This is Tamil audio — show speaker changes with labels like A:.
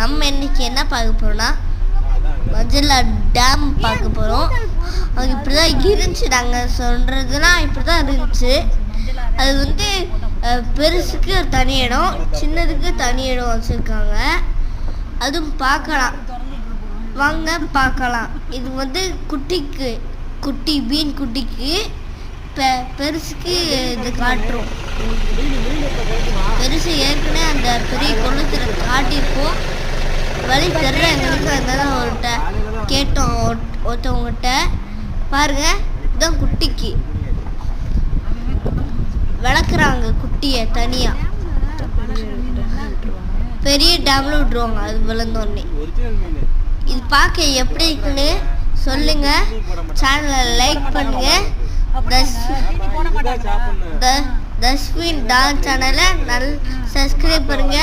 A: நம்ம இன்னைக்கு என்ன பார்க்க போறோம்னா மஜலா டேம் பார்க்க போகிறோம். அது இப்படி தான் இருந்துச்சு, நாங்கள் சொல்கிறதுனா இப்படி தான் இருந்துச்சு. அது வந்து பெருசுக்கு தனி இடம், சின்னதுக்கு தனி இடம் வச்சுருக்காங்க. அதுவும் பார்க்கலாம், வாங்க பார்க்கலாம். இது வந்து குட்டி மீன் குட்டிக்கு பெருசுக்கு இது காட்டுறோம். பெருசு ஏற்கனவே அந்த பெரிய குளத்தில் காட்டியிருப்போம். வழி தெரியல எங்களுக்கு, அதனால அவர்கிட்ட கேட்டோம். ஒருத்தவங்ககிட்ட பாருங்க, இதுதான் குட்டிக்கு வளர்க்குறாங்க. குட்டியை தனியாக பெரிய டேம்ல விட்டுருவாங்க. அது வளர்ந்தோடனே இது பார்க்க எப்படி இருக்குன்னு சொல்லுங்க. சேனலை லைக் பண்ணுங்க. தஸ்வின் டால் சேனலை சப்ஸ்கிரைப் பண்ணுங்க.